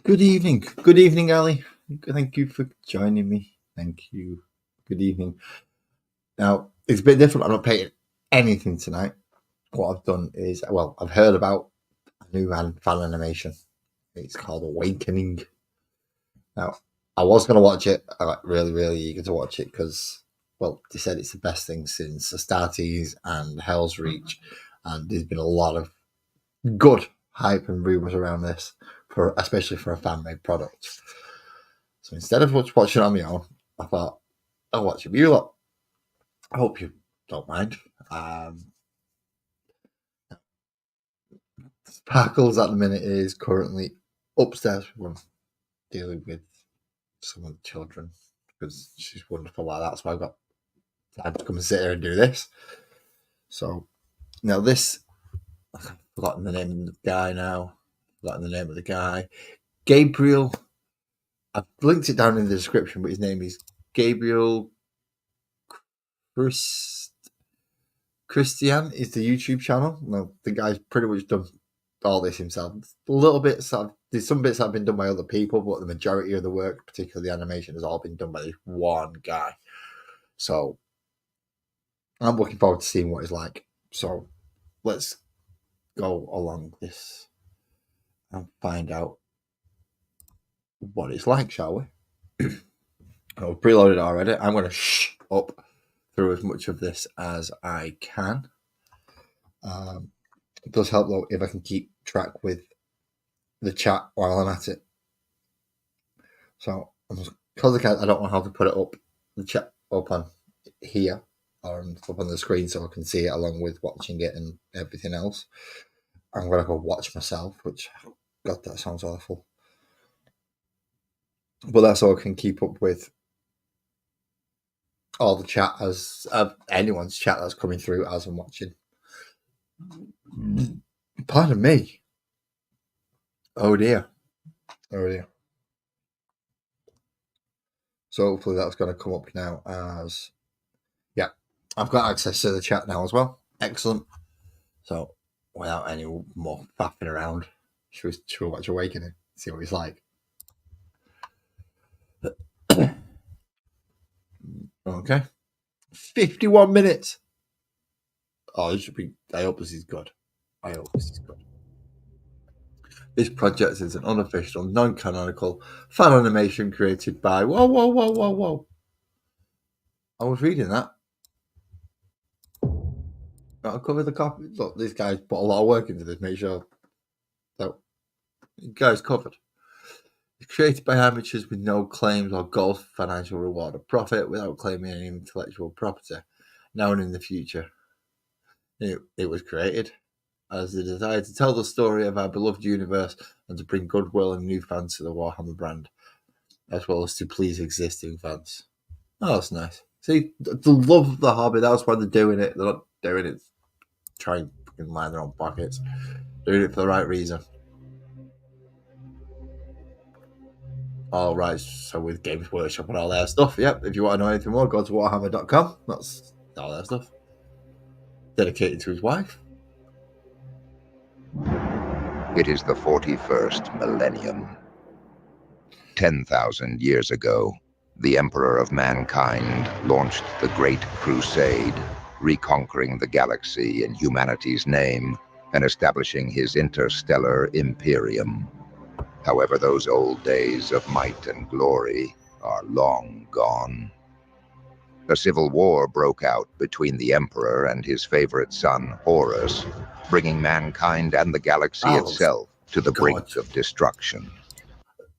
Good evening, Ali. Thank you for joining me. Thank you. Good evening. Now, it's a bit different. I'm not painting anything tonight. What I've done is, well, I've heard about a new fan animation. It's called Awakening. Now, I was going to watch it. I got really, really eager to watch it because, well, they said it's the best thing since Astartes and Hell's Reach. And there's been a lot of good hype and rumors around this, especially for a fan-made product. So instead of watching it on my own, I thought I'll watch it with you lot. I hope you don't mind. Sparkles at the minute is currently upstairs dealing with some of the children because she's wonderful like that. So I've got time to come and sit here and do this. So now this, I've forgotten the name of the guy now. Forgotten the name of the guy. Gabriel. I've linked it down in the description, but his name is Gabriel Christian is the YouTube channel. Now, the guy's pretty much done all this himself. A little bit, there's some bits that have been done by other people, but the majority of the work, particularly the animation, has all been done by this one guy. So, I'm looking forward to seeing what it's like. So, let's go along this and find out what it's like, shall we? I've preloaded it already. I'm going to up through as much of this as I can. It does help though if I can keep track with the chat while I'm at it. So because I don't know how to put it up, the chat up on here or up on the screen so I can see it along with watching it and everything else. I'm gonna go watch myself, which God, that sounds awful. But that's all I can keep up with all the chat as anyone's chat that's coming through as I'm watching. Pardon me. Oh dear. So hopefully that's going to come up now as, yeah, I've got access to the chat now as well. Excellent. So without any more faffing around, should we watch Awakening? See what he's like. Okay. 51 minutes. Oh, this should be, I hope this is good. This project is an unofficial, non-canonical fan animation created by... Whoa. I was reading that. I'll cover the copy. Look, this guy's put a lot of work into this. Make sure that the guy's covered. It's created by amateurs with no claims or goals for financial reward or profit without claiming any intellectual property. Now and in the future. It was created as the desire to tell the story of our beloved universe and to bring goodwill and new fans to the Warhammer brand, as well as to please existing fans. Oh, that's nice. See, the love of the hobby, that's why they're doing it. They're not doing it trying to line their own pockets. Doing it for the right reason. All right, so with Games Workshop and all that stuff, yep, if you want to know anything more, go to warhammer.com. That's all that stuff. Dedicated to his wife. It is the 41st millennium. 10,000 years ago, the Emperor of Mankind launched the Great Crusade, reconquering the galaxy in humanity's name and establishing his interstellar imperium. However, those old days of might and glory are long gone. A civil war broke out between the Emperor and his favorite son, Horus, bringing mankind and the galaxy itself to the brink of destruction.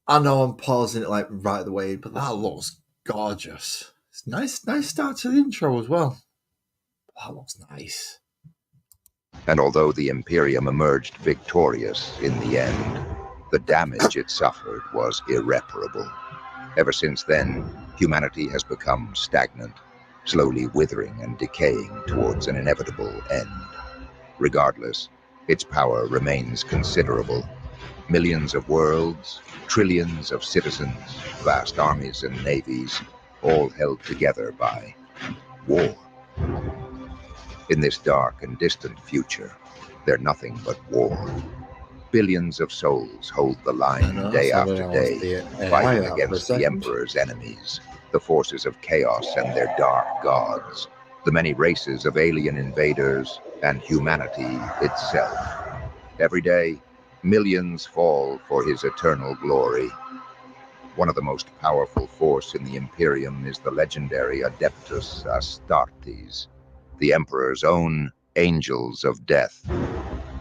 I know I'm pausing it like right away, but that looks gorgeous. It's nice start to the intro as well. That looks nice. And although the Imperium emerged victorious in the end, the damage it suffered was irreparable. Ever since then, humanity has become stagnant, slowly withering and decaying towards an inevitable end. Regardless, its power remains considerable. Millions of worlds, trillions of citizens, vast armies and navies, all held together by war. In this dark and distant future, they're nothing but war. Billions of souls hold the I line know, day suddenly after I lost day, the AI fighting out for a against the second. Emperor's enemies, the forces of chaos and their dark gods, the many races of alien invaders, and humanity itself. Every day, millions fall for his eternal glory. One of the most powerful force in the Imperium is the legendary Adeptus Astartes, the Emperor's own angels of death.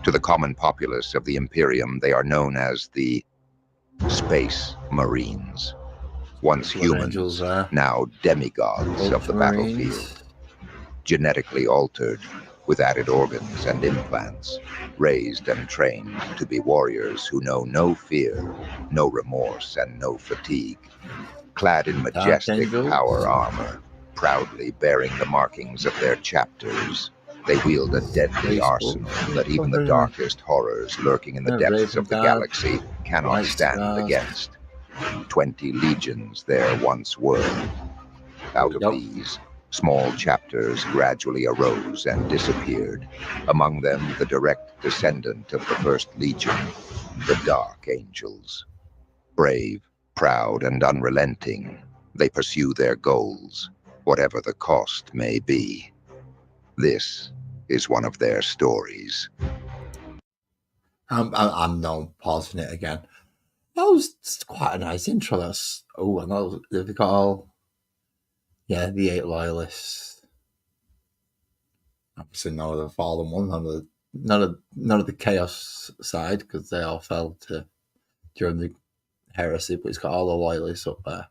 To the common populace of the Imperium, they are known as the Space Marines. Once humans, now demigods of the battlefield. Genetically altered, with added organs and implants, raised and trained to be warriors who know no fear, no remorse, and no fatigue. Clad in majestic power armor, proudly bearing the markings of their chapters, they wield a deadly arsenal that even the darkest horrors lurking in the depths of the galaxy cannot stand against. 20 legions there once were. Out of these, small chapters gradually arose and disappeared. Among them, the direct descendant of the First Legion, the Dark Angels. Brave, proud, and unrelenting, they pursue their goals, whatever the cost may be. This is one of their stories. I'm now pausing it again. That was quite a nice intro. I know they've got all, the 8 loyalists. Obviously, none of the fallen one, none of the chaos side, because they all fell during the heresy. But it's got all the loyalists up there.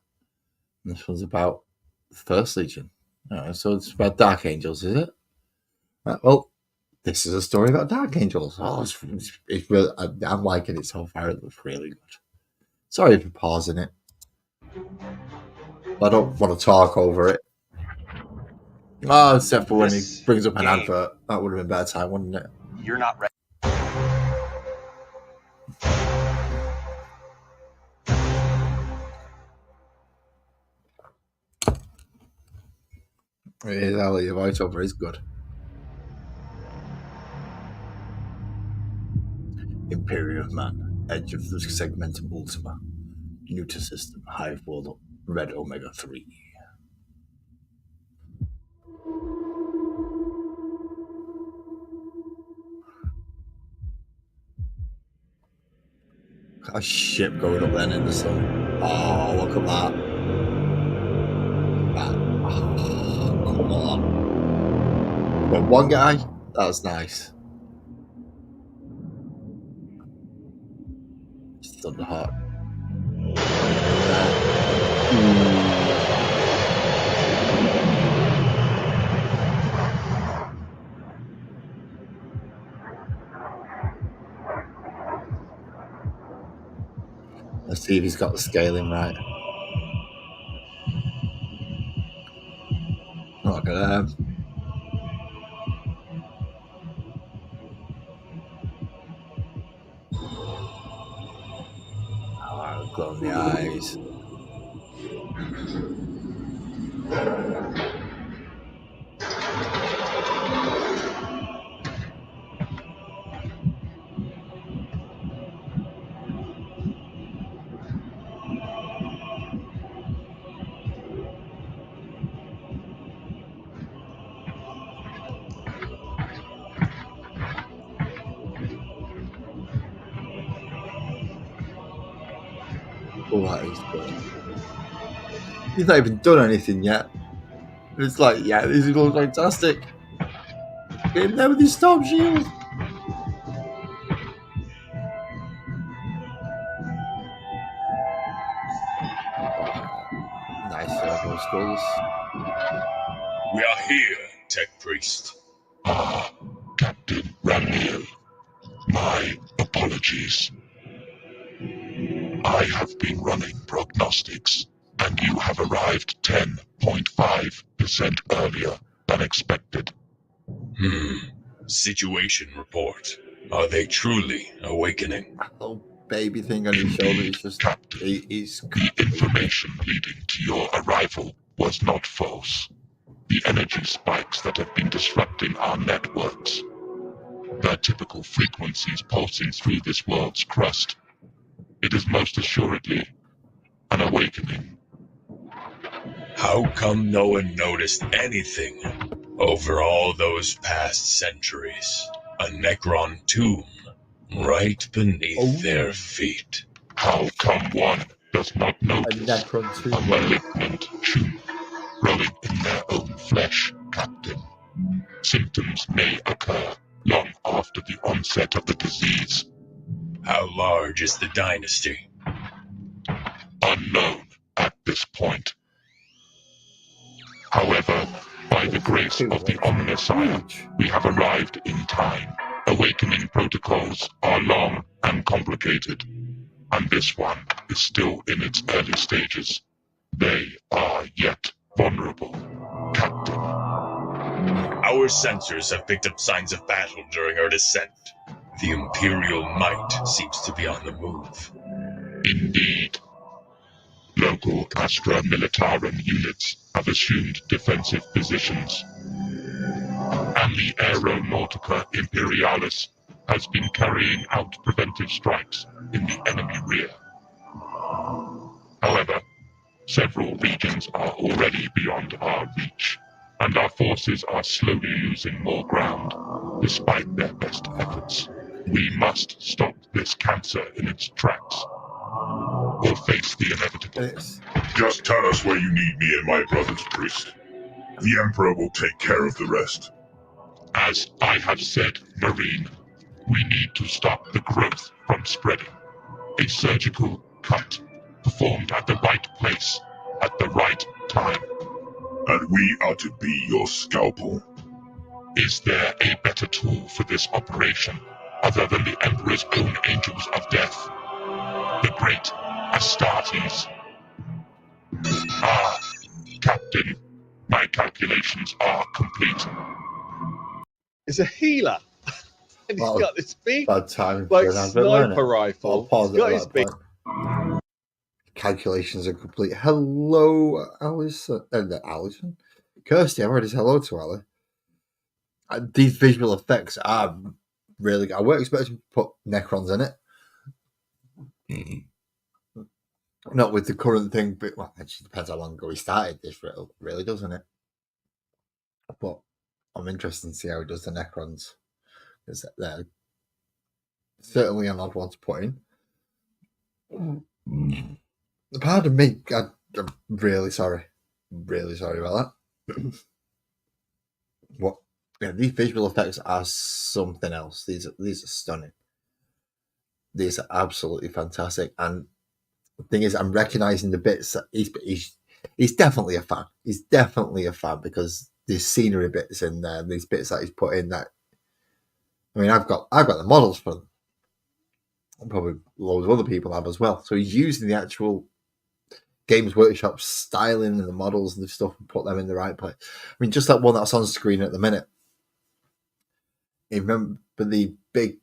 And this one's about the First Legion. So it's about Dark Angels, is it? Well, this is a story about Dark Angels. Oh, it's really, I'm liking it so far. It looks really good. Sorry for pausing it. I don't want to talk over it. Oh, except for when he brings up an advert. That would have been a bad time, wouldn't it? You're not ready. Your voiceover is good. Imperium Man, Edge of the Segmentum Ultima, Neuter System, Hive World, Red Omega 3. Got a ship going up then in the sun. Oh, look at that. Oh, come on. But one guy, that was nice. Thunderheart. Let's see if he's got the scaling right. Look at that. Oh, glow in the eyes. Oh, that is good. He's not even done anything yet. It's like, this is all fantastic. Get him there with his storm shield. Nice servo skulls. We are here, Tech Priest. Captain Ramnir. My apologies. I have been running prognostics, and you have arrived 10.5% earlier than expected. Situation report. Are they truly awakening? Oh, baby thing on his shoulder is just... Captain, the information leading to your arrival was not false. The energy spikes that have been disrupting our networks. their typical frequencies pulsing through this world's crust. It is most assuredly an awakening. How come no one noticed anything over all those past centuries? A Necron tomb right beneath their feet. How come one does not A notice Necron a tomb. malignant tumor growing in their own flesh, Captain? Symptoms may occur long after the onset of the disease. How large is the dynasty? Unknown at this point. However, by the grace of the Omnissiah, Huge. we have arrived in time. Awakening protocols are long and complicated, and this one is still in its early stages. They are yet vulnerable, Captain. Our sensors have picked up signs of battle during our descent. The Imperial might seems to be on the move. Indeed. Local Astra Militarum units have assumed defensive positions, and the Aeronautica Imperialis has been carrying out preventive strikes in the enemy rear. However, several regions are already beyond our reach, and our forces are slowly losing more ground, despite their best efforts. We must stop this cancer in its tracks, or face the inevitable. Just tell us where you need me and my brothers, priest. The Emperor will take care of the rest. As I have said, Marine, we need to stop the growth from spreading. A surgical cut performed at the right place, at the right time. And we are to be your scalpel. Is there a better tool for this operation, other than the Emperor's own angels of death? The great Astartes. Ah, Captain, my calculations are complete. It's a healer. And he's Well, got this big, Bad time like, for an advert, wasn't sniper it? rifle. I'll pause He's got it his at big... that point. Calculations are complete. Hello, Alison. Alison? Kirsty, I've already said hello to Ali. These visual effects are really good. I weren't expecting to put Necrons in it. Not with the current thing, but well, it just depends how long ago he started this, really, doesn't it? But I'm interested to see how he does the Necrons, because they're certainly an odd one to put in. Pardon me, I'm really sorry. Really sorry about that. What? Yeah, these visual effects are something else. These are stunning. These are absolutely fantastic. And the thing is, I'm recognizing the bits that he's definitely a fan. He's definitely a fan because there's scenery bits in there, these bits that he's put in that. I mean, I've got the models for them. Probably loads of other people have as well. So he's using the actual Games Workshop styling and the models and the stuff and put them in the right place. I mean, just that one that's on screen at the minute. You remember the big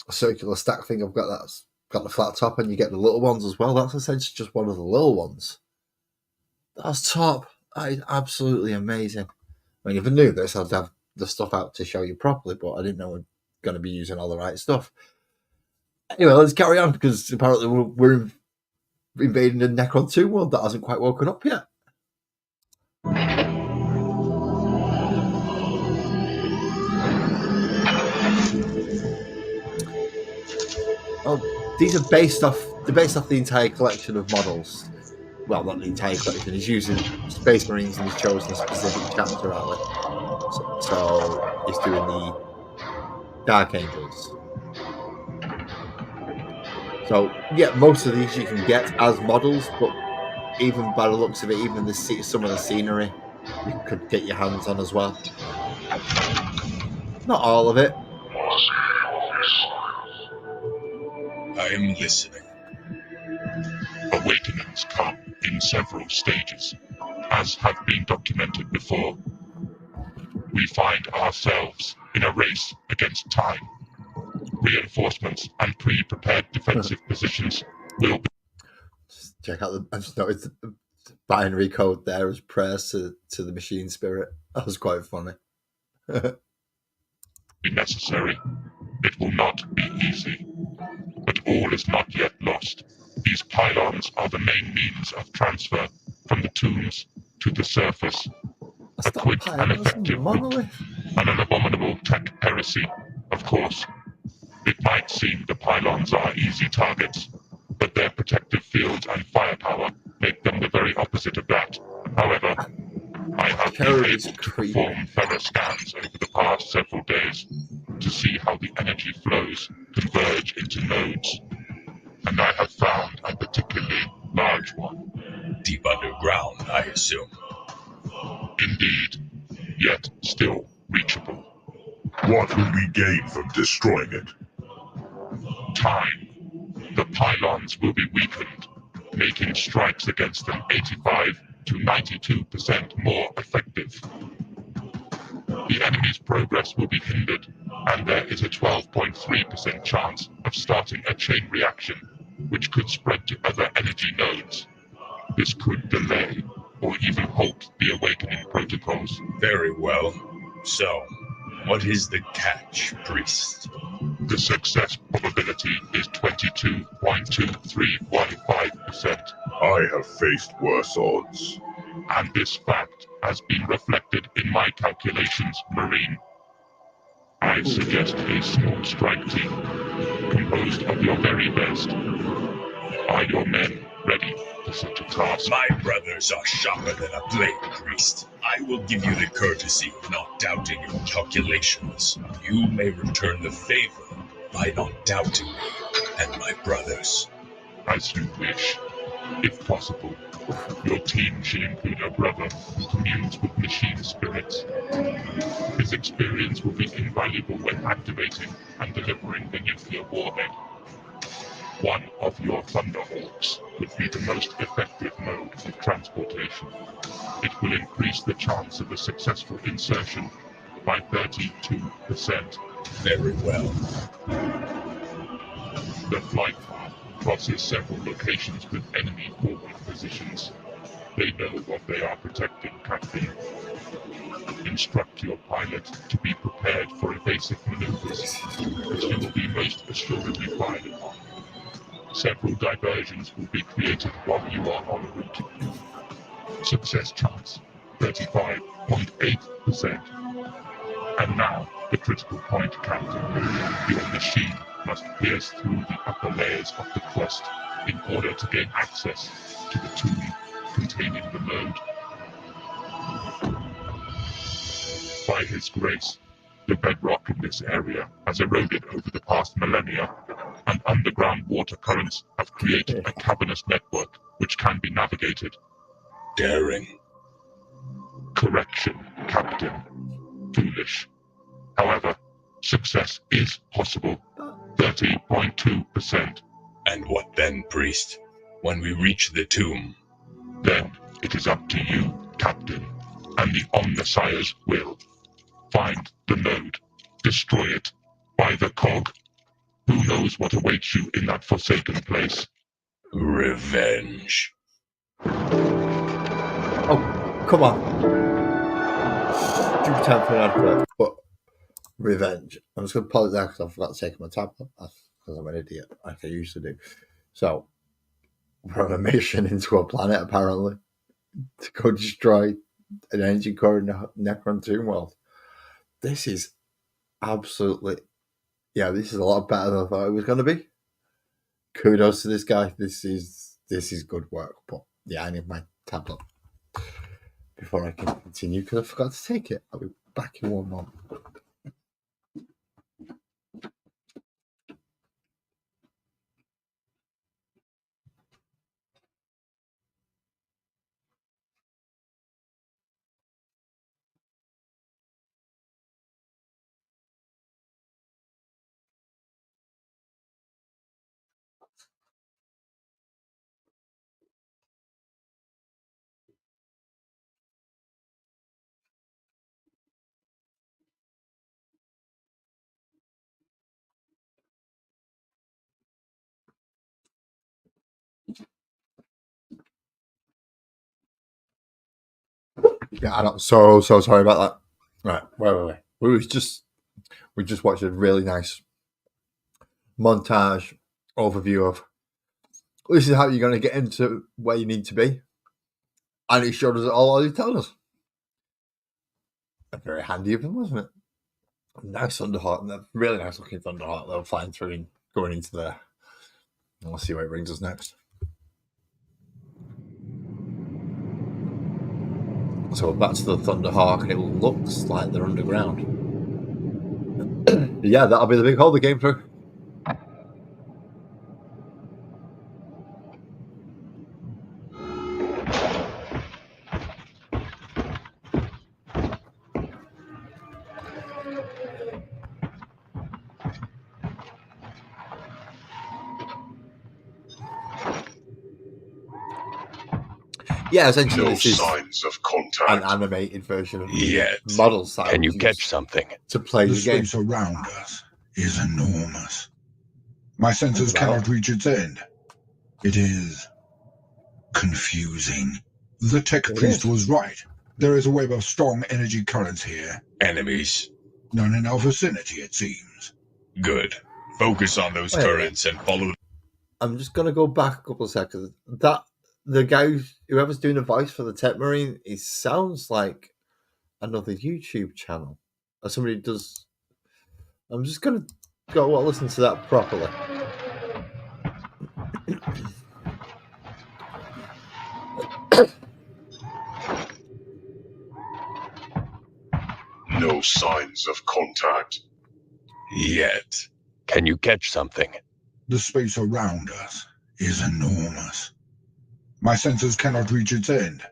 circular stack thing I've got that's got the flat top, and you get the little ones as well. That's essentially just one of the little ones. That's top. That is absolutely amazing. I mean, if I knew this, I'd have the stuff out to show you properly, but I didn't know we're going to be using all the right stuff. Anyway, let's carry on, because apparently we're invading the Necron 2 world that hasn't quite woken up yet. Oh, these are based off the entire collection of models. Well, not the entire collection. He's using Space Marines and he's chosen a specific chapter out of it. So he's doing the Dark Angels. So yeah, most of these you can get as models, but even by the looks of it, even some of the scenery you could get your hands on as well. Not all of it. I am listening. Awakenings come in several stages, as have been documented before. We find ourselves in a race against time. Reinforcements and pre-prepared defensive positions will be... Just check out I just noticed the binary code there as prayers to the machine spirit. That was quite funny. be necessary. It will not be easy. But all is not yet lost. These pylons are the main means of transfer from the tombs to the surface. That's A not quick pile, and that's a effective route, monolith. and an abominable tech heresy, of course. It might seem the pylons are easy targets, but their protective fields and firepower make them the very opposite of that. However, I have been Code able is to creepy. perform thorough scans over the past several days to see how the energy flows converge into nodes, and I have found a particularly large one. Deep underground, I assume. Indeed, yet still reachable. What will we gain from destroying it? Time. The pylons will be weakened, making strikes against them 85 to 92% more effective. The enemy's progress will be hindered, and there is a 12.3% chance of starting a chain reaction, which could spread to other energy nodes. This could delay or even halt the awakening protocols. Very well. So, what is the catch, priest? The success probability is 22.2315%, I have faced worse odds. and this fact has been reflected in my calculations, Marine. I suggest a small strike team, composed of your very best. Are your men ready for such a task? My brothers are sharper than a blade, priest. I will give you the courtesy of not doubting your calculations. You may return the favor by not doubting me and my brothers. As you wish. If possible, your team should include a brother who communes with machine spirits. His experience will be invaluable when activating and delivering the nuclear warhead. One of your Thunderhawks would be the most effective mode of transportation. It will increase the chance of a successful insertion by 32%. Very well. The flight path crosses several locations with enemy forward positions. They know what they are protecting, Captain. Instruct your pilot to be prepared for evasive maneuvers, as you will be most assuredly fired upon. Several diversions will be created while you are en route. Success chance, 35.8%. And now, the critical point, Captain. Your machine must pierce through the upper layers of the crust in order to gain access to the tomb containing the node. By his grace, the bedrock in this area has eroded over the past millennia, and underground water currents have created a cavernous network which can be navigated. Daring. Correction, Captain. Foolish. However, success is possible. 30.2%. And what then, priest? When we reach the tomb? Then it is up to you, Captain, and the Omnissiah's will. Find the node. Destroy it. By the cog. Who knows what awaits you in that forsaken place? Revenge. Oh, come on. Due time for an advert, but revenge. I'm just going to pause there because I forgot to take my tablet. That's because I'm an idiot, like I used to do. So, we're on a mission into a planet, apparently, to go destroy an energy core in the Necron Tomb world. This is absolutely, this is a lot better than I thought it was going to be. Kudos to this guy. This is good work. But yeah, I need my tablet before I can continue because I forgot to take it. I'll be back in 1 moment. Yeah, I know. So sorry about that. Right, wait. We we just watched a really nice montage overview of this is how you're going to get into where you need to be. And he showed us it all he told us. Very handy of him, wasn't it? Nice Thunderhawk, really nice looking Thunderhawk. They're flying through and going into there. And we'll see where it brings us next. So that's the Thunderhawk, and it looks like they're underground. Yeah, that'll be the big hole they came through. Yeah, essentially, No this is signs of an contact. animated version of Yet. model style. Can you catch something? To play The the game. space around us is enormous. My senses Wow. cannot reach its end. It is confusing. The tech It priest is. was right. There is a web of strong energy currents here. Enemies. None in our vicinity, it seems. Good. Focus on those Wait. currents and follow. I'm just going to go back a couple of seconds. The guy, whoever's doing the voice for the Tech Marine, it sounds like another YouTube channel. Or somebody does. I'm just going to go listen to that properly. No signs of contact. Yet. Can you catch something? The space around us is enormous. My senses cannot reach its end.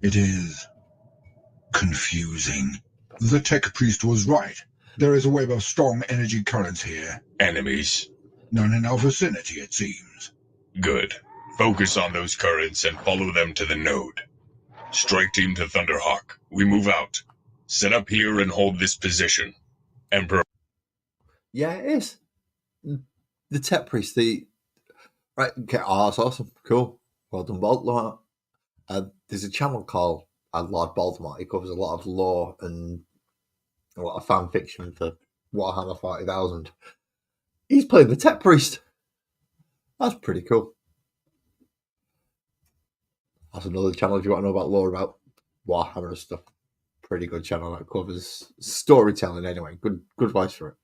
It is confusing. The tech priest was right. There is a web of strong energy currents here. Enemies. None in our vicinity, it seems. Good. Focus on those currents and follow them to the node. Strike team to Thunderhawk. We move out. Set up here and hold this position. Emperor. Yeah, it is. The Tech Priest, right, okay, that's awesome. Cool. Well done, Baltimore. There's a channel called Lord Baltimore. He covers a lot of lore and a lot of fan fiction for Warhammer 40,000. He's playing the Tech Priest. That's pretty cool. That's another channel if you want to know about lore about Warhammer and stuff. Pretty good channel that covers storytelling anyway. Good voice for it.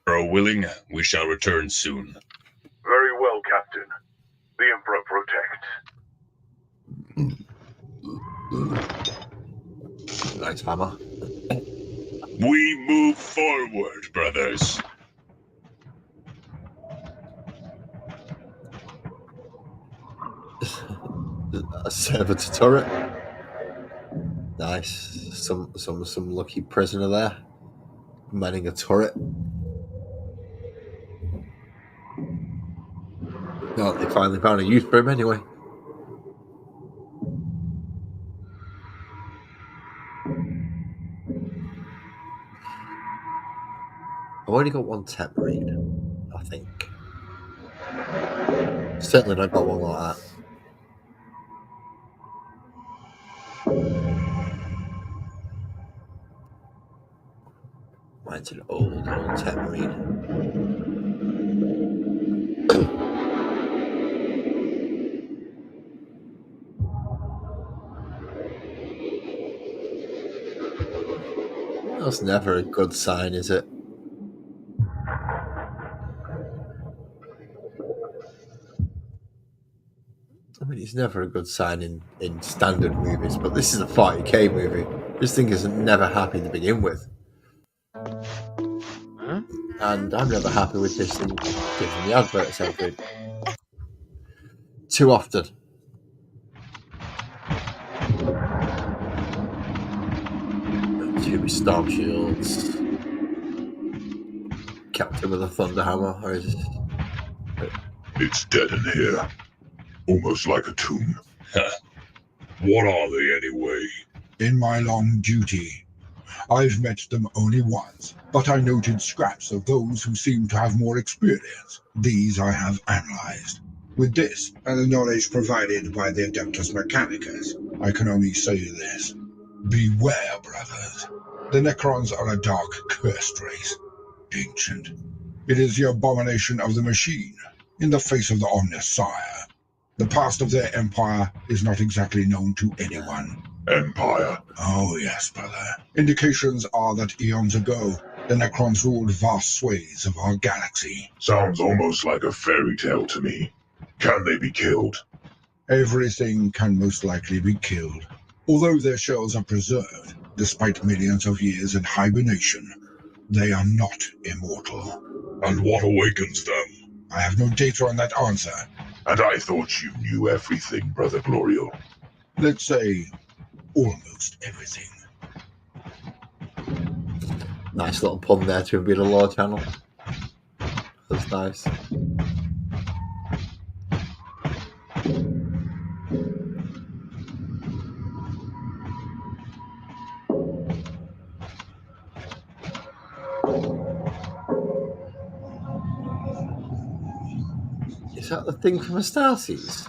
Emperor willing, we shall return soon. Very well, Captain. The Emperor protect. Nice hammer. We move forward, brothers. A servitor turret. Nice. Some lucky prisoner there. Manning a turret. No, they finally found a use for him anyway. I've only got one Tech Marine, I think. Certainly not got one like that. Mine's an old Tech Marine. That's never a good sign, is it? I mean, it's never a good sign in standard movies, but this is a 40k movie. This thing is never happy to begin with. And I'm never happy with this thing giving the adverts every too often. Too many storm shields. Captain with a thunder hammer, or is it? It's dead in here. Almost like a tomb. What are they anyway? In my long duty, I've met them only once, but I noted scraps of those who seem to have more experience. These I have analyzed. With this, and the knowledge provided by the Adeptus Mechanicus, I can only say this. Beware, brothers. The Necrons are a dark, cursed race. Ancient. It is the abomination of the machine, in the face of the Omnissiah. The past of their empire is not exactly known to anyone. Empire. Oh yes, brother. Indications are that eons ago, the Necrons ruled vast swathes of our galaxy. Sounds almost like a fairy tale to me. Can they be killed? Everything can most likely be killed, although their shells are preserved, despite millions of years in hibernation. They are not immortal. And what awakens them? I have no data on that answer. And I thought you knew everything, Brother Glorio. Let's say, almost everything. Nice little pun there to be the lore channel. That's nice. Is that the thing from Astartes?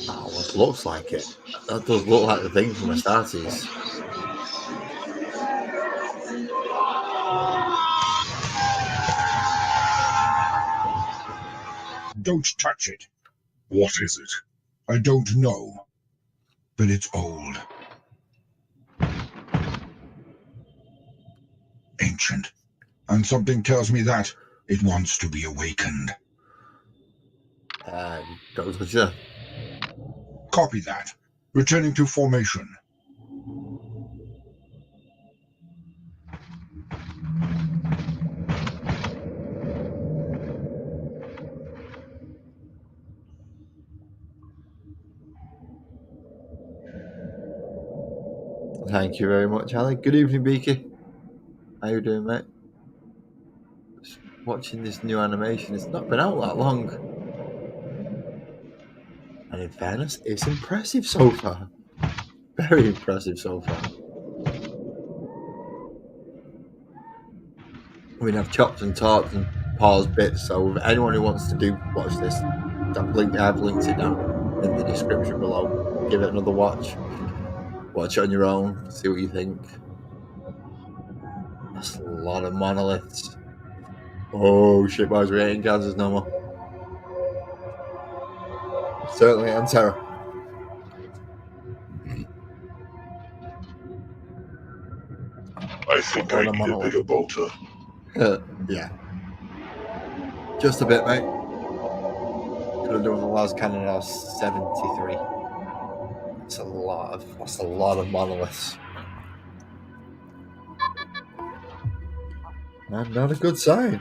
Oh, it looks like it. That does look like the thing from Astartes. Don't touch it. What is it? I don't know, but it's old. Ancient. And something tells me that it wants to be awakened. Don't touch it. Copy that. Returning to formation. Thank you very much, Ali. Good evening, Beaky. How you doing, mate? Just watching this new animation. It's not been out that long. And in fairness, it's impressive so far. Very impressive so far. We have chops and talks and pause bits, so if anyone who wants to watch this, I've linked it down in the description below. Give it another watch. Watch it on your own, see what you think. That's a lot of monoliths. Oh shit, boys, we ain't in Kansas no more. Certainly on Terra. I think I need a bigger bolter. Yeah. Just a bit, mate. Could have done the last cannon now 73. That's a lot of monoliths. And not a good sign.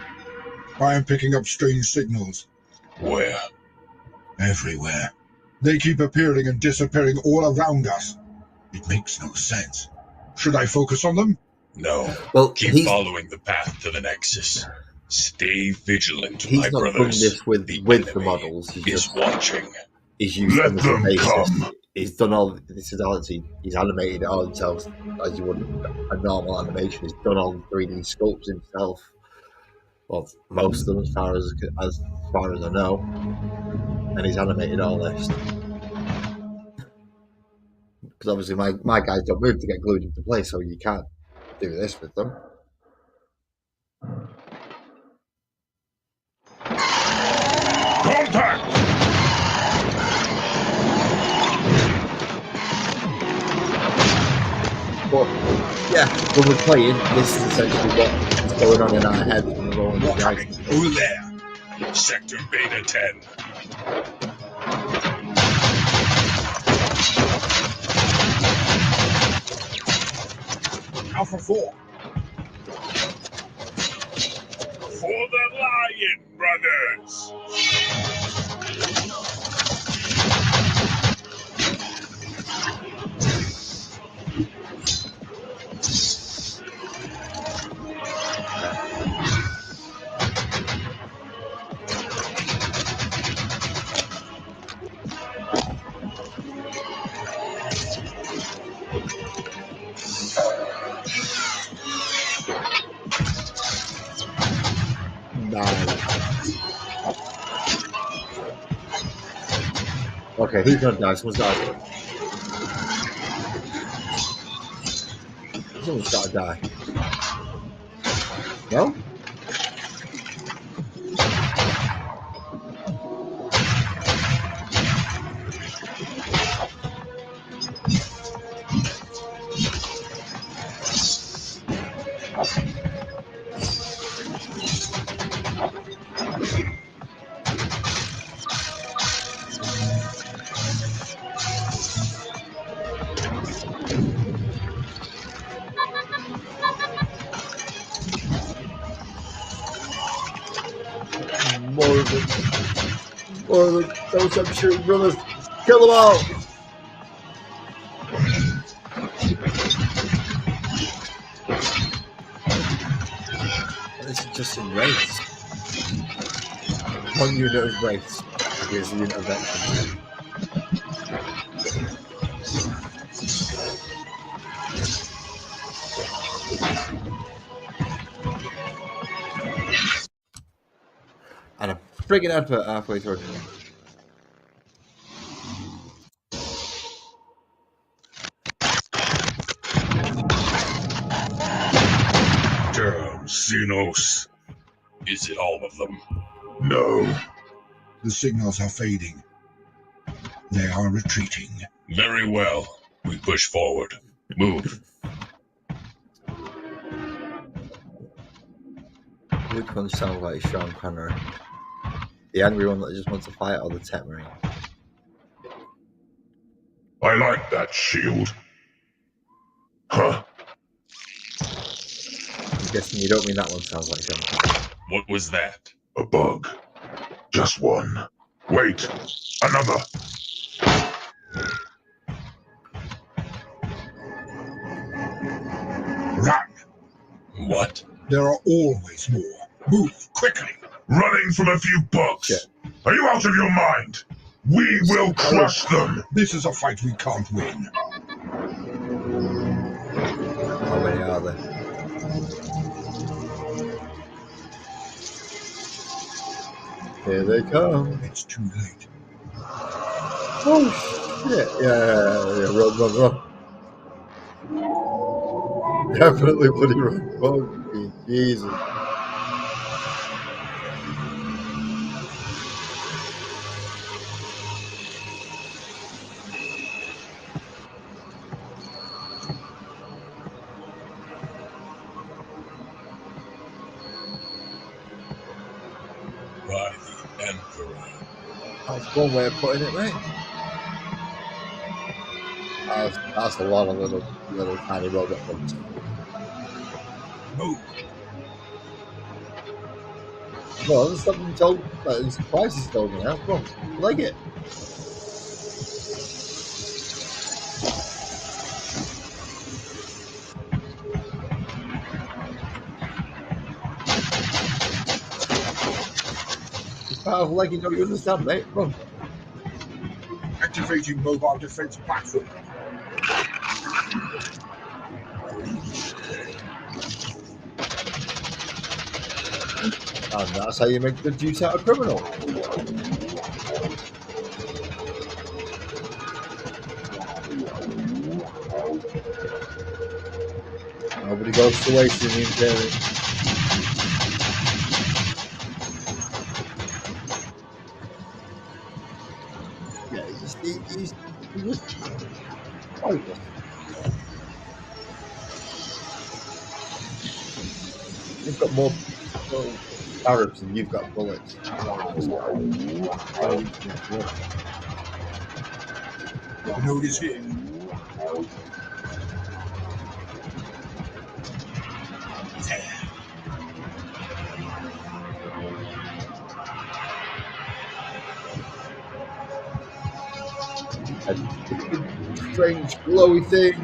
I am picking up strange signals. Where? Everywhere. They keep appearing and disappearing all around us. It makes no sense. Should I focus on them? No. Well, Keep following the path to the Nexus. Stay vigilant, he's my not brothers. Done this with the models. He's just watching. He's used Let them as a them basis. come. He's done all this is all he's animated it all himself as you would a normal animation. He's done all the 3D sculpts himself. Well, most of them as far as I know. And he's animated all this. Because obviously my guys don't move to get glued into place, so you can't do this with them. Contact! But yeah, when we're playing, this is essentially what is going on in our heads when we're rolling the dice. Over there. Sector Beta 10. Alpha 4. For the Lion Brothers! Okay, who's gonna die? Someone's got to do it. Someone's got to die. No? More of them. More of them. Don't stop shooting, brothers. Kill them all. This is just in race. One unit of race against a unit of veterans. And a friggin' advert halfway through. Damn, Xenos. Is it all of them? No. The signals are fading. They are retreating. Very well. We push forward. Move. Which one sounds like Sean Connery? The angry one that just wants to fight, or the tech marine? I like that shield. Huh. I'm guessing you don't mean that one sounds like Sean Connery. What was that? A bug. Just one. Wait. Another. Run! What? There are always more. Move quickly! Running from a few bugs. Shit. Are you out of your mind? We will crush them. This is a fight we can't win. How many are there? Here they come. It's too late. Oh shit! Yeah. Run. Definitely bloody run. Oh Jesus! By the Emperor. That's one way of putting it, mate. That's a lot of little tiny robot bugs. Move! Well, there's something told that his price is told me now. Come on, leg it. It's part of legging, don't you understand, mate? Come on. Activating mobile defense platform. And that's how you make the juice out of criminal. Nobody goes to waste in the Imperium. Yeah, he's just pointless. You've got more Arabs than you've got bullets. The node is here. Strange glowy thing.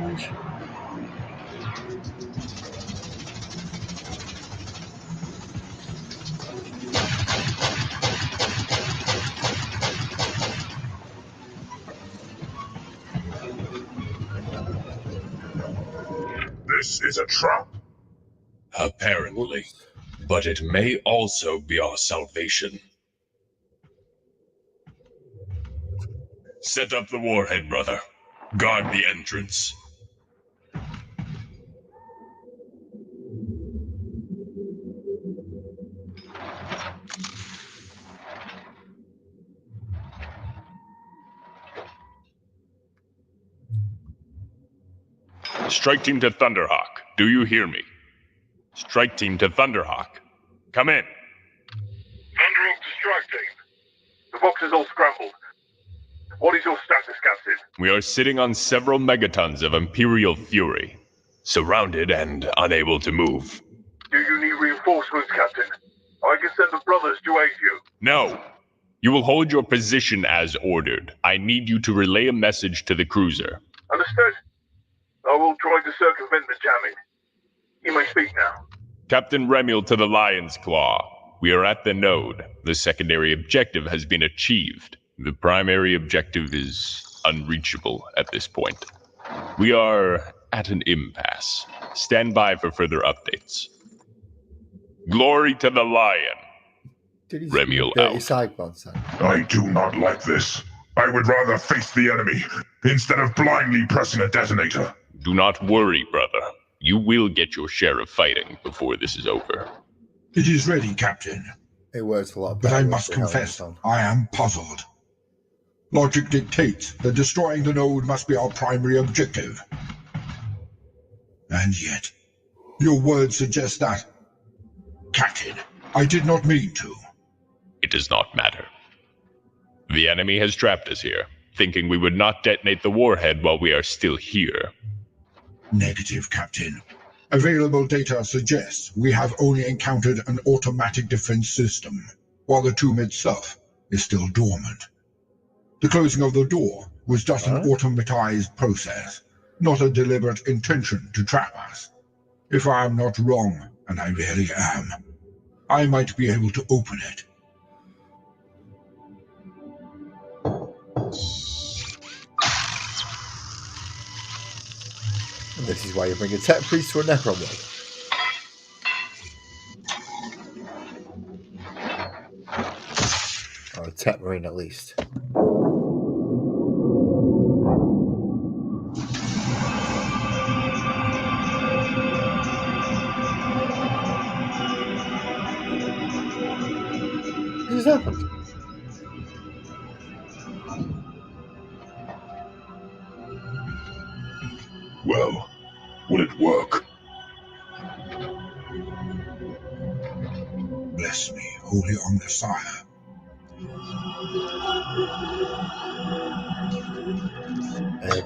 This is a trap. Apparently. But it may also be our salvation. Set up the warhead, brother. Guard the entrance. Strike team to Thunderhawk. Do you hear me? Strike team to Thunderhawk. Come in. Thundering to strike team. The box is all scrambled. What is your status, Captain? We are sitting on several megatons of Imperial fury, surrounded and unable to move. Do you need reinforcements, Captain? I can send the brothers to aid you. No. You will hold your position as ordered. I need you to relay a message to the cruiser. Understood? I will try to circumvent the jamming. You may speak now. Captain Remiel to the Lion's Claw. We are at the node. The secondary objective has been achieved. The primary objective is unreachable at this point. We are at an impasse. Stand by for further updates. Glory to the Lion. Remiel out. I do not like this. I would rather face the enemy instead of blindly pressing a detonator. Do not worry, brother. You will get your share of fighting before this is over. It is ready, Captain. It works a lot But better. I must confess, I am puzzled. Logic dictates that destroying the node must be our primary objective. And yet, your words suggest that. Captain, I did not mean to. It does not matter. The enemy has trapped us here, thinking we would not detonate the warhead while we are still here. Negative, Captain. Available data suggests we have only encountered an automatic defense system, while the tomb itself is still dormant. The closing of the door was just an automatized process, not a deliberate intention to trap us. If I am not wrong, and I really am, I might be able to open it. And this is why you bring a tech priest to a Necron world. Or a tech marine at least. What has happened? Well, will it work? Bless me, Holy Omnissiah.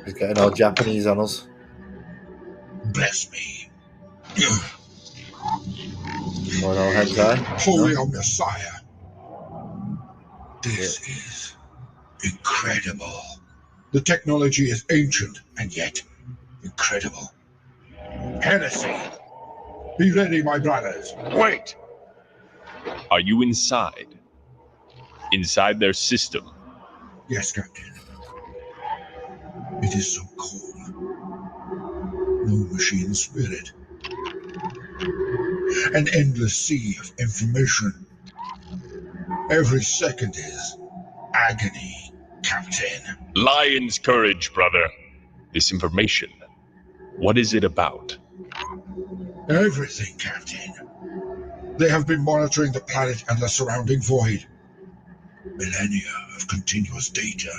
He's getting all Japanese on us. Bless me. Going all heads high. Holy Omnissiah. This is incredible. The technology is ancient and yet incredible. Heresy. Be ready, my brothers. Wait! Are you inside? Inside their system? Yes, Captain. It is so cold. No machine spirit. An endless sea of information. Every second is agony, Captain. Lion's courage, brother. This information, what is it about? Everything, Captain. They have been monitoring the planet and the surrounding void. Millennia of continuous data.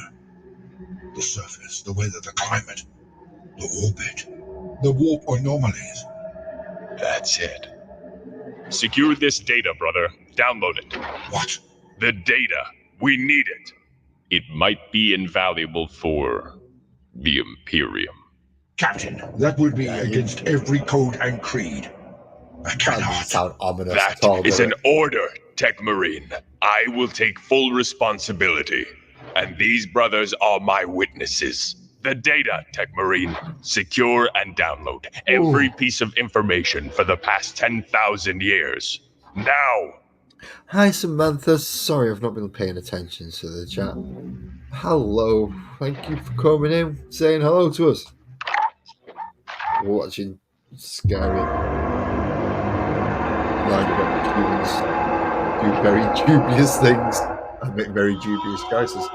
The surface, the weather, the climate, the orbit, the warp anomalies. That's it. Secure this data, brother. Download it. What? The data. We need it. It might be invaluable for the Imperium. Captain, that would be against every code and creed. I cannot. Sound ominous. That is an order, Tech Marine. I will take full responsibility. And these brothers are my witnesses. The data, Tech Marine. Secure and download every piece of information for the past 10,000 years. Now! Hi, Samantha. Sorry, I've not been paying attention to the chat. Hello. Thank you for coming in, saying hello to us. We're watching scary humans do very dubious things and make very dubious choices.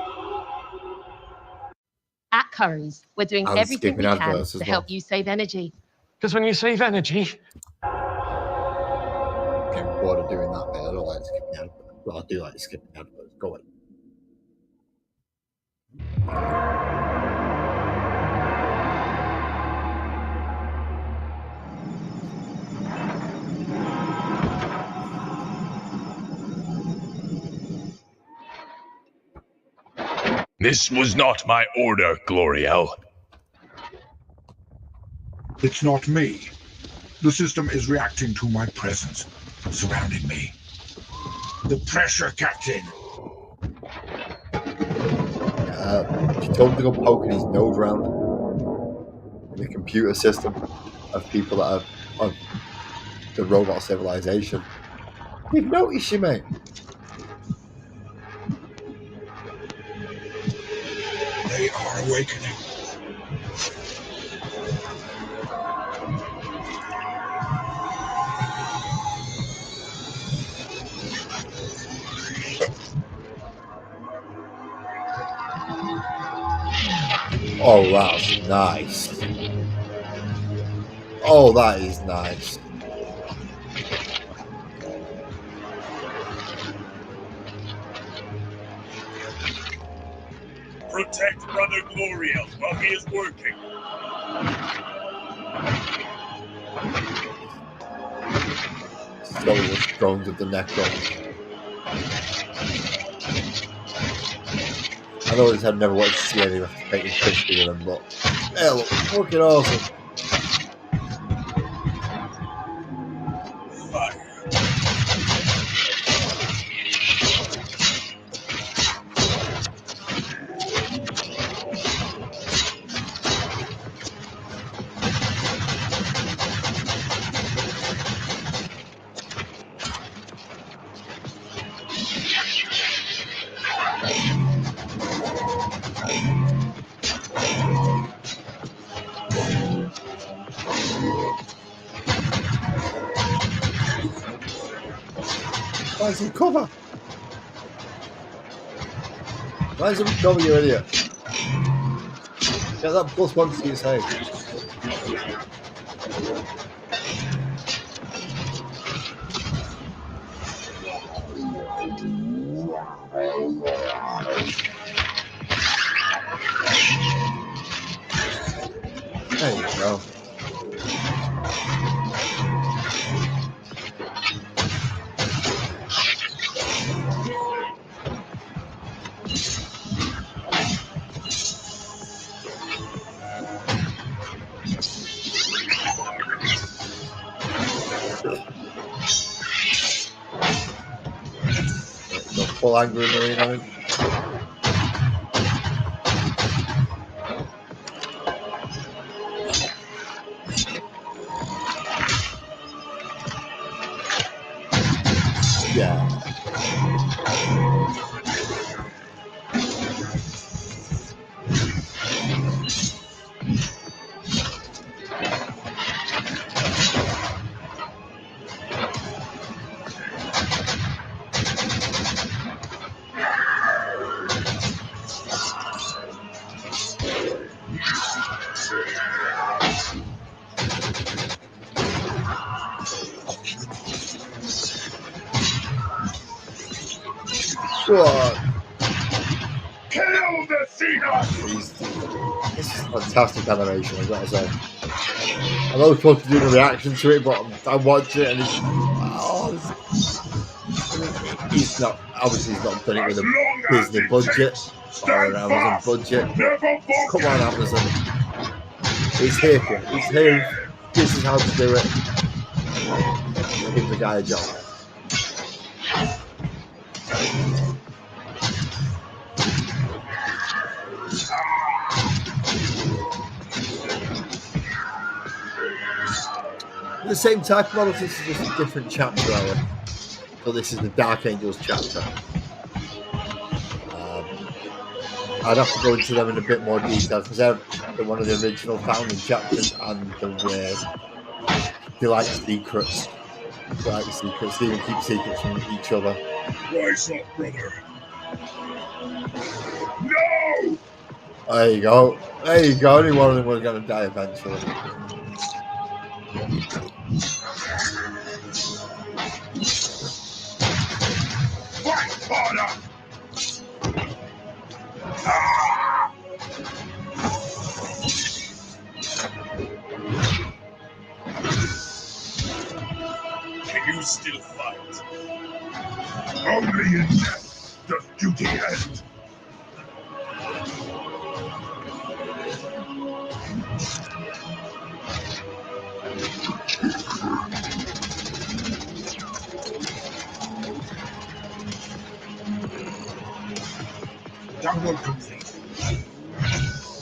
At Curry's, we're doing And everything we skipping can adverts to as help well. you save energy. Because when you save energy, I'm getting bored of doing that bit. I don't like skipping adverts. Well, I do like skipping adverts. Go on. This was not my order, Gloriel. It's not me. The system is reacting to my presence, surrounding me. The pressure, Captain. She told him to go poking his nose around in the computer system of people that are of the robot civilization. You've noticed you, mate. They are awakening. Oh, that's nice. Oh, that is nice. Protect Brother Gloriel while he is working. Soulless drones of the Necrons. I know I've never wanted to see anyone taking crispy with them, but they look fucking awesome. Find some cover. Find some cover, you idiot. Get that +1 to your save. There you go. Got full angry marine on him. Yeah. What? Kill the Xenos! This is fantastic animation, I've got to say. I know we're supposed to do the reaction to it, but I watch it and he's not, obviously he's not done it with a Disney budget or an Amazon budget. Come on, Amazon. It's here for it. It's here. This is how to do it. Give the guy a job. The same type of models, this is just a different chapter, Alan. So this is the Dark Angels chapter. I'd have to go into them in a bit more detail because they're one of the original founding chapters and they like secrets. They like secrets. They even keep secrets from each other. Rise up, brother. No! There you go. There you go. Only one of them was going to die eventually. Fight harder! Can you still fight? Only in death does duty end. Download complete.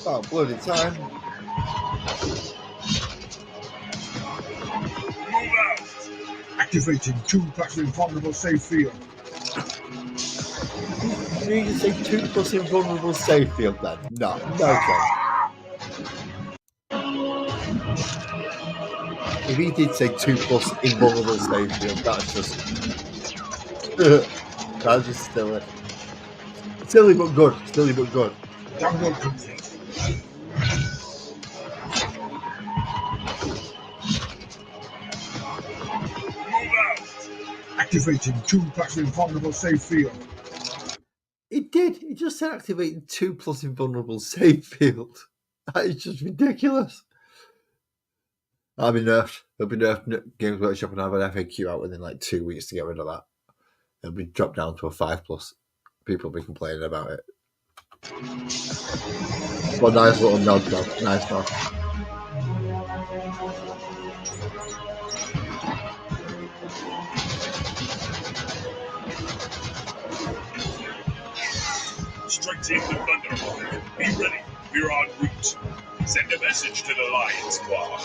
Oh, bloody time. Move out! Activating 2+ invulnerable safe field. You need to say 2+ invulnerable safe field then. No chance. If he did say 2+ invulnerable safe field, that's just that's just silly. Silly but good. Silly but good. Download complete. Move out! Activating 2+ invulnerable safe field. It did. It just said activating 2+ invulnerable safe field. That is just ridiculous. I'll be nerfed. It'll be nerfed. Games Workshop and have an FAQ out within like 2 weeks to get rid of that. It'll be dropped down to a 5+. People will be complaining about it. Well, nice little nod, though. Nice nod. Strike Team to Thunderhawk. Be ready. We're en route. Send a message to the Lion Squad.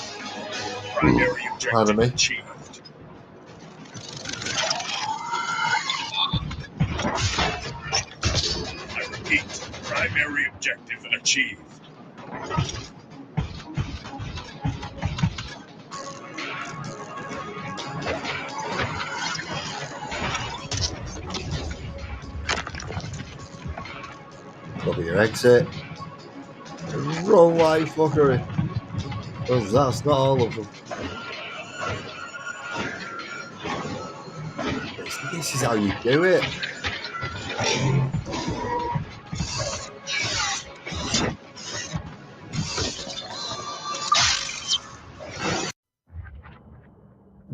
Primary objective achieved. I repeat, primary objective achieved. Cover your exit. Run like fuckery. Because that's not all of them. This is how you do it.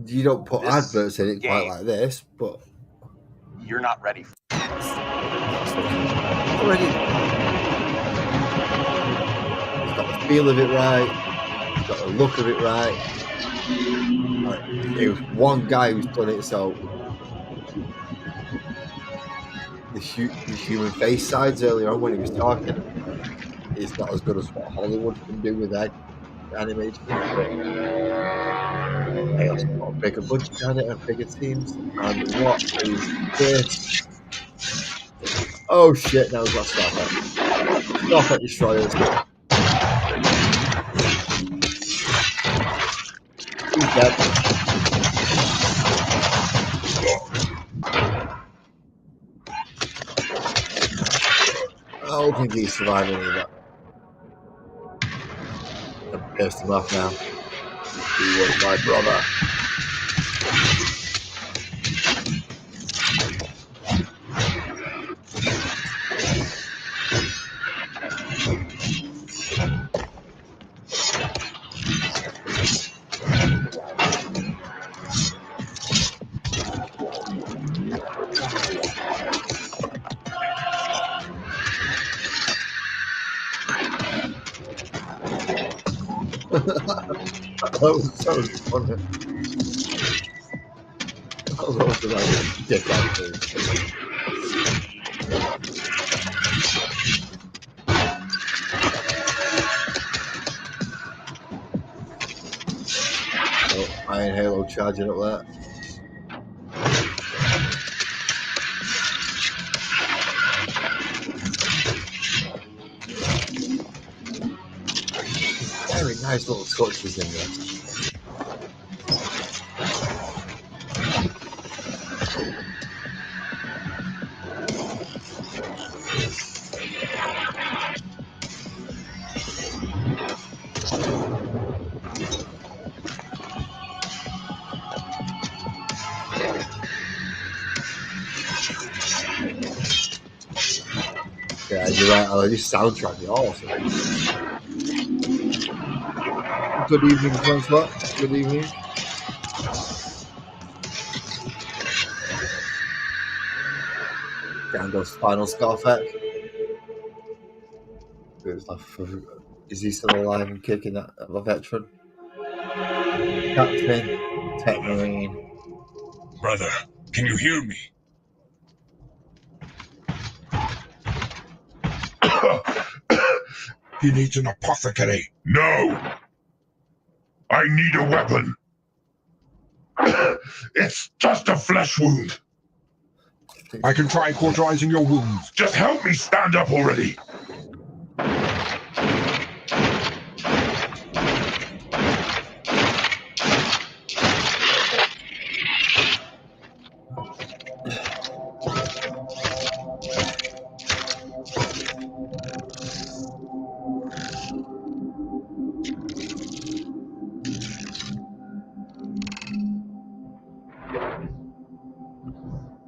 You don't put adverts in it quite like this, but you're not ready for already. He's got the feel of it right. He's got the look of it right. It was one guy who's done it, so the human face sides earlier on when he was talking, it's not as good as what Hollywood can do with their animation. They also got a bigger budget on it and bigger teams. And what is this? Oh shit, now we've got Starfight. Starfight Destroyers. He's dead. I don't think he's surviving either. I've pissed him off now. He was my brother. That was so funny. That was also like dick actually. Oh, Iron Halo charging up there. Very nice little touches in there. Yeah, you're right. Oh, this soundtrack is awesome. Good evening, Francois. Good evening. Down goes final Scarfett. Is he still alive and kicking that of a veteran? Captain, Tech Marine. Brother, can you hear me? He needs an apothecary. No! I need a weapon. It's just a flesh wound. I can try cauterizing your wounds. Just help me stand up already.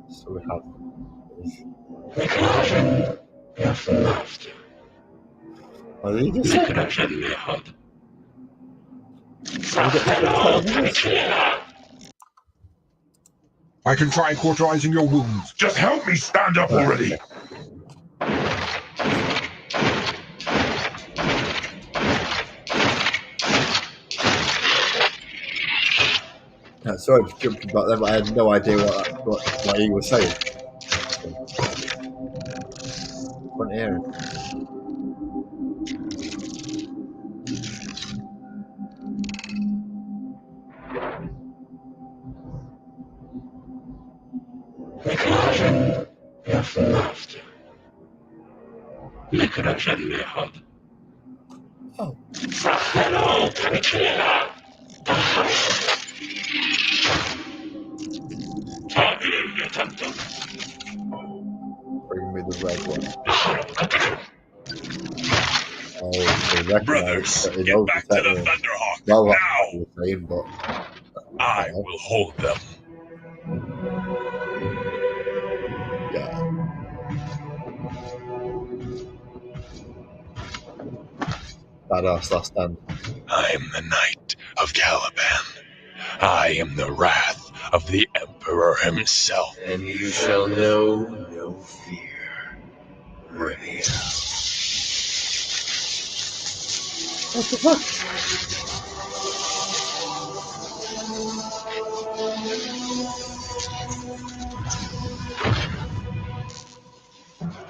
So we have what did he just say? I can try cauterizing your wounds. Just help me stand up already. Sorry for jumping back there, but I had no idea what he was saying. Couldn't hear him. Oh. Bring me the red one. Oh, so Brothers, it get back to the Thunderhawk well, now. you were saying, but I will hold them. Yeah. Badass last stand. I am the Knight of Caliban. I am the wrath of the Emperor himself. And you shall know no fear. Ready. What the fuck?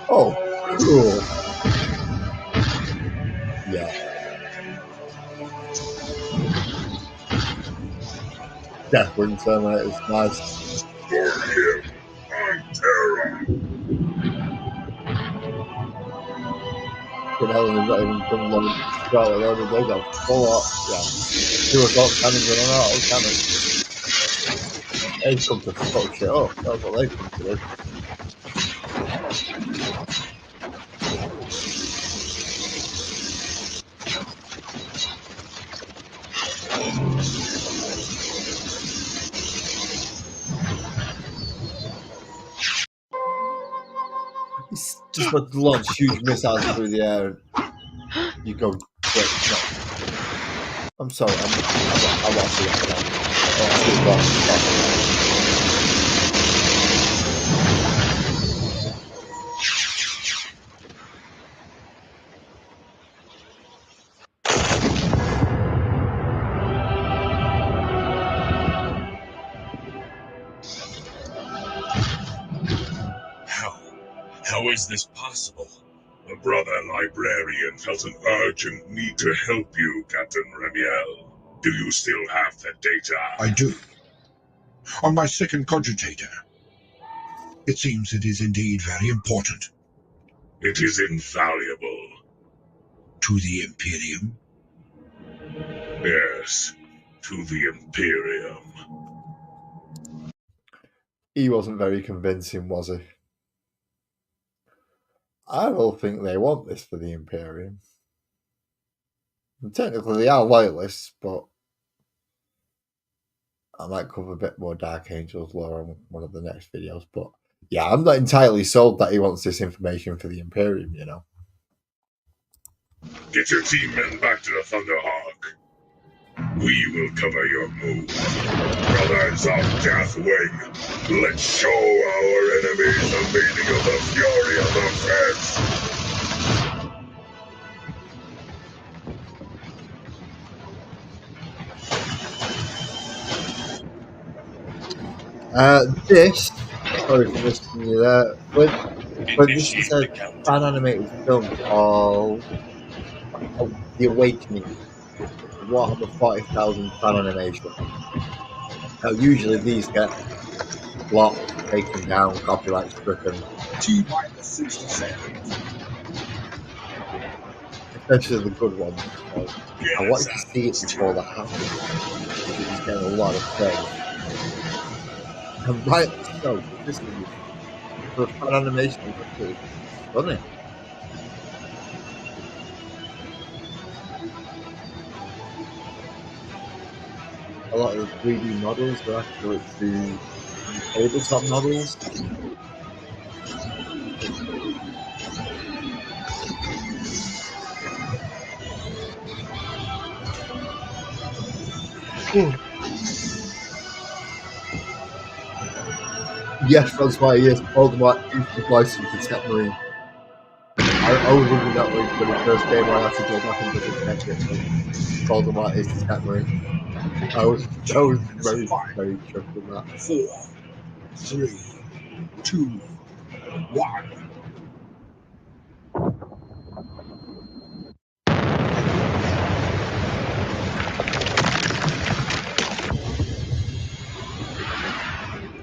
Oh, cool. Yeah. Deathwing Terminator's nice. For him, on Terra. You know, they've not even done long start a load of those on full up. Yeah. 2 o'clock cannons and an auto cannon. They've come to fuck shit up. That's what they've come to do. It's just about to launch huge missiles through the air and you go, wait, no. I'm sorry, I watched it. How is this possible? The brother librarian felt an urgent need to help you, Captain Remiel. Do you still have the data? I do. On my second cogitator. It seems it is indeed very important. It is invaluable. To the Imperium? Yes, to the Imperium. He wasn't very convincing, was he? I don't think they want this for the Imperium. And technically, they are loyalists, but I might cover a bit more Dark Angels lore on one of the next videos. But yeah, I'm not entirely sold that he wants this information for the Imperium, you know. Get your team men back to the Thunderhawk. We will cover your move. Brothers of Deathwing, let's show our enemies the meaning of the fury of the Fence. Sorry for missing you there, Flint. But this is Initiate a the count. fan animated film called The Awakening. Warhammer 40,000 fan animation. Now, usually these get blocked, taken down, copyright stricken. T-minus 60 seconds. Especially the good ones. So I Gas wanted to see it animals before that happened because it was getting a lot of praise. And rightly so, because this thing is, for a fan animation, it's absolutely stunning. A lot of the 3D models are accurate to tabletop models. Yes, that's why he is Voldemort is the voice of the Tech Marine. I was wondering that when it first came on, I had to go back and double check it. But Voldemort is the Tech Marine. I was very, very chuffed with that. 4, 3, 2, 1.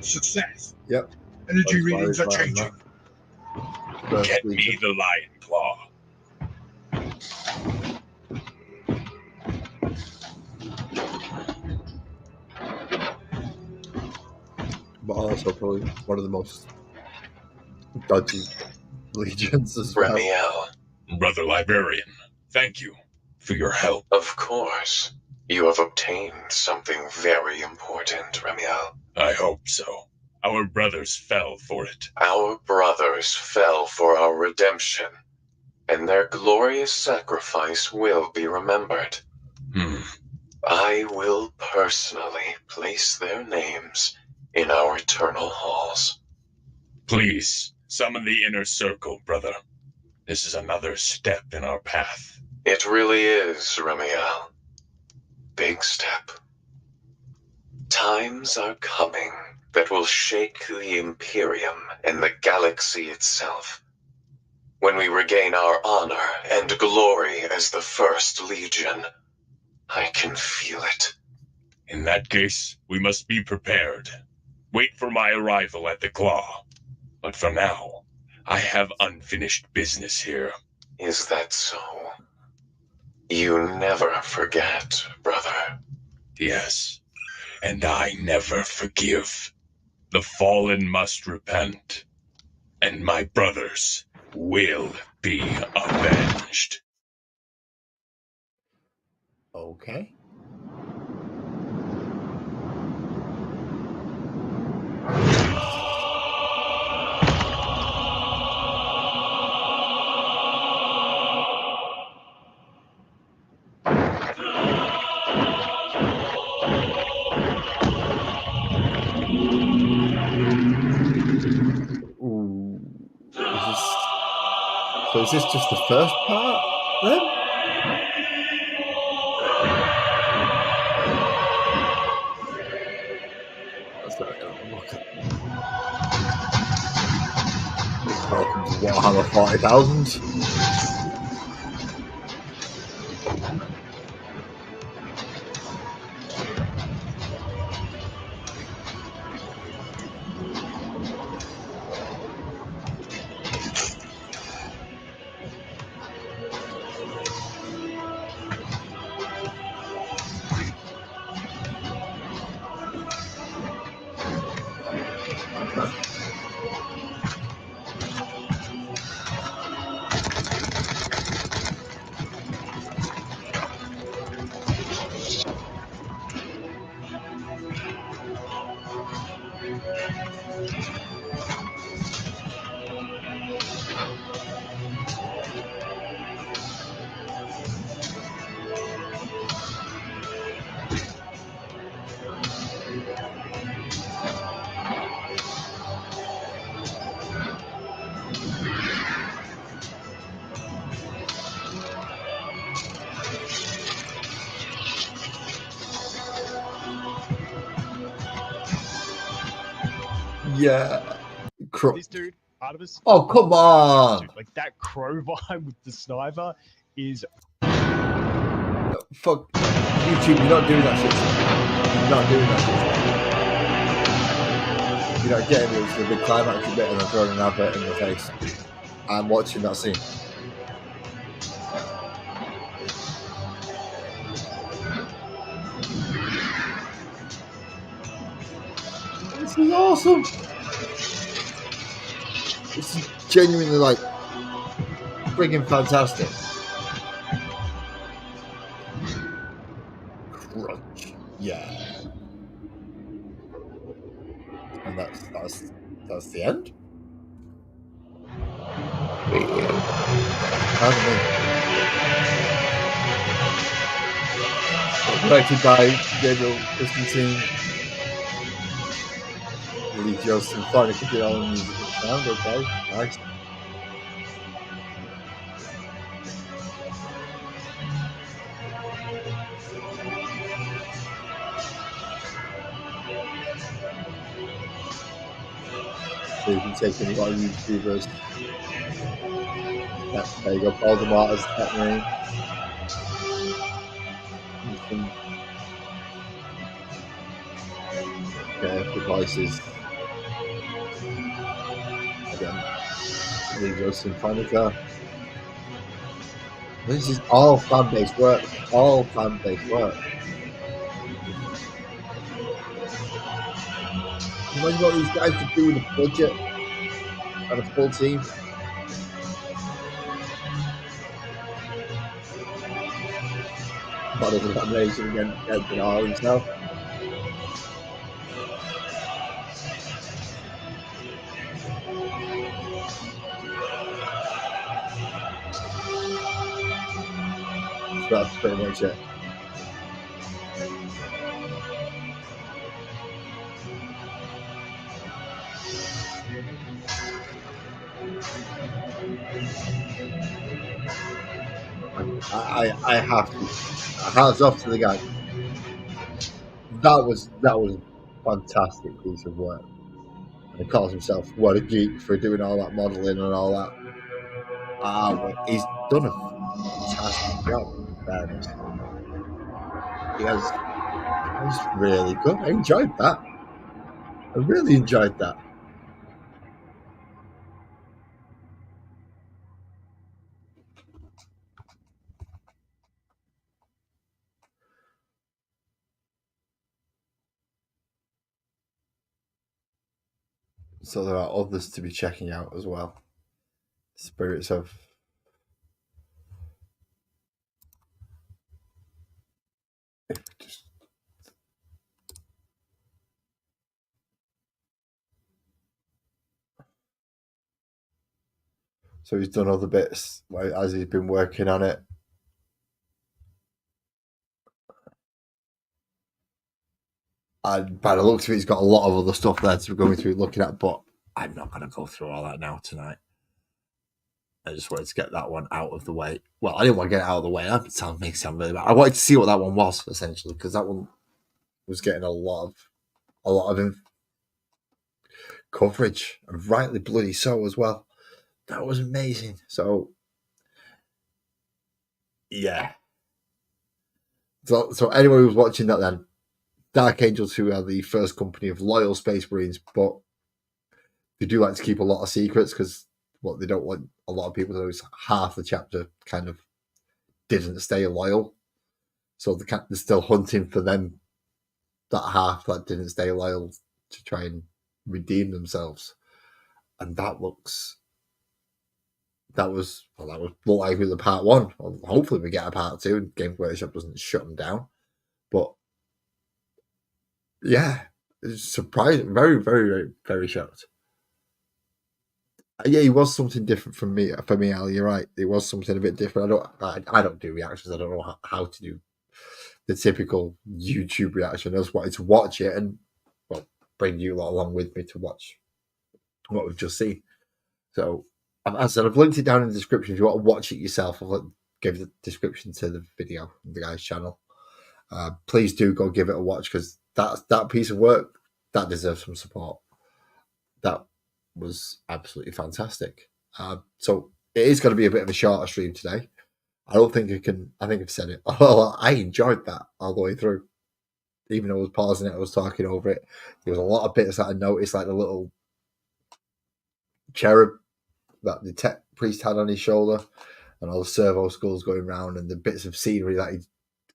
Success. Yep. Energy readings are changing. Get me the lion claw. But also probably one of the most dodgy legions as well. Remiel. Brother Librarian, thank you for your help. Of course. You have obtained something very important, Remiel. I hope so. Our brothers fell for it. Our brothers fell for our redemption, and their glorious sacrifice will be remembered. I will personally place their names in our eternal halls. Please, summon the inner circle, brother. This is another step in our path. It really is, Remiel. Big step. Times are coming that will shake the Imperium and the galaxy itself. When we regain our honor and glory as the First Legion, I can feel it. In that case, we must be prepared. Wait for my arrival at the Claw. But for now, I have unfinished business here. Is that so? You never forget, brother. Yes, and I never forgive. The fallen must repent, and my brothers will be avenged. Okay. Ooh. So is this just the first part then? Let's have a look at. Welcome to Warhammer 40,000. Okay. Yeah. This dude. Artemis. Oh, come on! Dude, like that crow vibe with the sniper is. Fuck YouTube! You're not doing that shit. You're not doing that shit. You're not getting it to the big climax bit and I'm throwing an advert in the face. I'm watching that scene. This is awesome. This is genuinely like friggin' fantastic. Crunch, yeah. And that's the end. Pardon me. Directed by Gabriel Christensen. Lee Joseph, Florida could do all the music and sound. Okay, nice. So you can take in a lot of YouTubers. Yeah, there you go. Voldemort as that name. Some devices. Again, Legal Symphonica. This is all fan-based work. All fan-based work. Imagine what these guys could do with a budget and a full team. Bottle of contamination again, Bernard himself. So that's pretty much it. I have to. Hands off to the guy. That was a fantastic piece of work. And he calls himself what a geek for doing all that modelling and all that. He's done a fantastic job, in fairness. He was really good. I enjoyed that. I really enjoyed that. So there are others to be checking out as well. Spirits of so he's done other bits as he's been working on it. And by the looks of it, he's got a lot of other stuff there to be going through looking at, but I'm not going to go through all that now tonight. I just wanted to get that one out of the way. Well, I didn't want to get it out of the way. That makes it sound really bad. I wanted to see what that one was, essentially, because that one was getting a lot of coverage, and rightly bloody so as well. That was amazing. So, yeah. So anyone who's watching that, then Dark Angels, who are the first company of loyal Space Marines, but they do like to keep a lot of secrets because what they don't want a lot of people to know is half the chapter kind of didn't stay loyal. So they're still hunting for them, that half that didn't stay loyal, to try and redeem themselves. And that was like with the part one. Well, hopefully we get a part two and Games Workshop doesn't shut them down. But yeah, it's surprising. Very, very, very, very shocked. Yeah, it was something different from me. For me, Ali, you're right. It was something a bit different. I don't do reactions. I don't know how to do the typical YouTube reaction. I just wanted to watch it and bring you lot along with me to watch what we've just seen. So, as I said, I've linked it down in the description if you want to watch it yourself. I'll give the description to the video on the guy's channel. Please do go give it a watch because that piece of work that deserves some support. That was absolutely fantastic. So it is going to be a bit of a shorter stream today. I don't think I can. I think I've said it. Oh, I enjoyed that all the way through. Even though I was pausing it, I was talking over it. There was a lot of bits that I noticed, like the little cherub that the tech priest had on his shoulder, and all the servo skulls going round, and the bits of scenery that he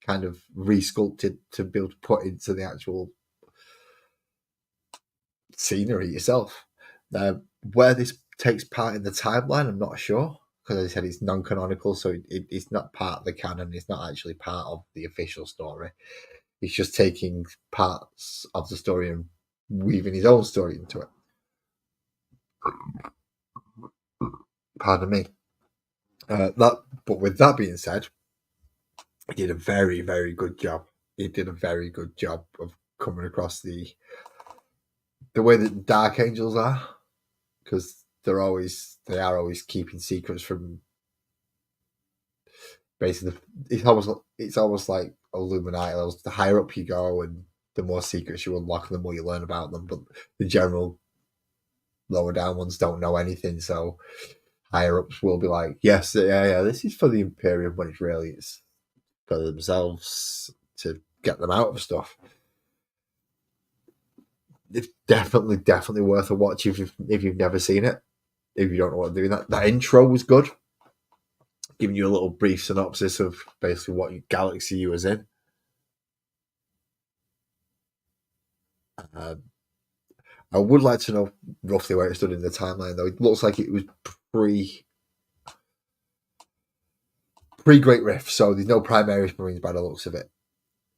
kind of resculpted to be able to put into the actual scenery itself. Where this takes part in the timeline, I'm not sure, because as I said, it's non-canonical, so it's not part of the canon. It's not actually part of the official story. He's just taking parts of the story and weaving his own story into it. Pardon me. But with that being said, he did a very, very good job. He did a very good job of coming across the way that Dark Angels are, because they are always keeping secrets from. Basically, it's almost like Illuminati. The higher up you go, and the more secrets you unlock, the more you learn about them. But the general lower down ones don't know anything, so higher ups will be like, "Yes, yeah, this is for the Imperium," when it's really for themselves to get them out of stuff. It's definitely worth a watch if you've never seen it. If you don't know what I'm doing, that intro was good, giving you a little brief synopsis of basically what galaxy you was in. I would like to know roughly where it stood in the timeline, though. It looks like it was pre-Great Rift, so there's no Primaris Marines by the looks of it.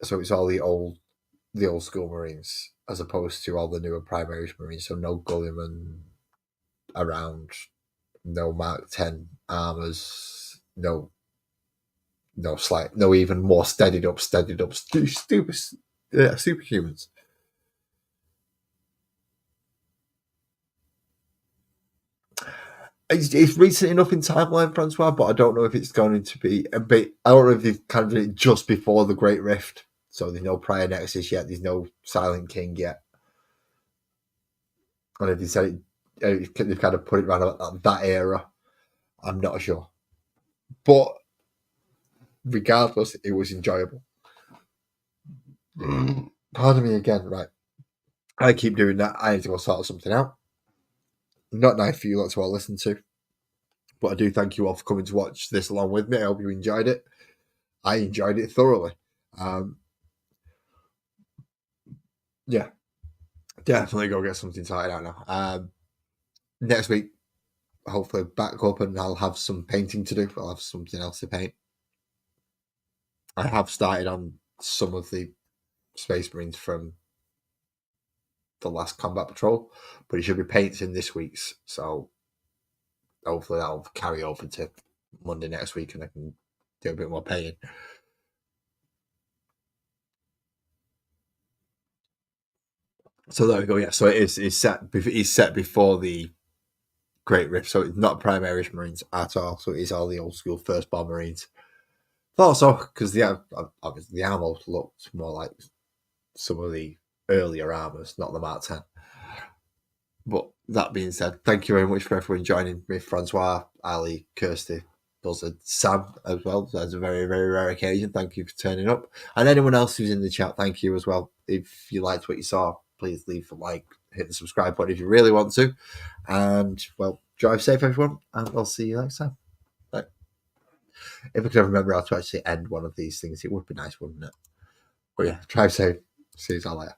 So it's all the old school Marines, as opposed to all the newer Primaris Marines. So no Gulliman around, no Mark 10 armors, no even more steadied up superhumans. It's recent enough in timeline, Francois, but I don't know if it's going to be a bit. I don't know if they've kind of did it just before the Great Rift, so there's no prior Nexus yet. There's no Silent King yet, and if they said it, they've kind of put it around that era. I'm not sure, but regardless, it was enjoyable. Pardon me again, right? I keep doing that. I need to go sort something out. Not nice for you lot to all listen to, but I do thank you all for coming to watch this along with me. I hope you enjoyed it. I enjoyed it thoroughly. Yeah, definitely go get something sorted out now. Next week, hopefully back up and I'll have some painting to do. I'll have something else to paint. I have started on some of the Space Marines from the last Combat Patrol, but it should be paints in this week's, so hopefully that'll carry over to Monday next week and I can do a bit more painting. So there we go. Yeah, so it's set before the Great Rift, so it's not Primaris Marines at all. So it is all the old school First Bomb Marines. Thought so, because obviously the armor looked more like some of the earlier armors, not the Mark 10. But that being said, thank you very much for everyone joining me, Francois, Ali, Kirsty, Buzzard, Sam as well. That's a very, very rare occasion. Thank you for turning up. And anyone else who's in the chat, thank you as well. If you liked what you saw, please leave a like, hit the subscribe button if you really want to. And, well, drive safe, everyone, and I'll see you next time. Bye. If I could ever remember how to actually end one of these things, it would be nice, wouldn't it? But yeah, drive safe. See you all later.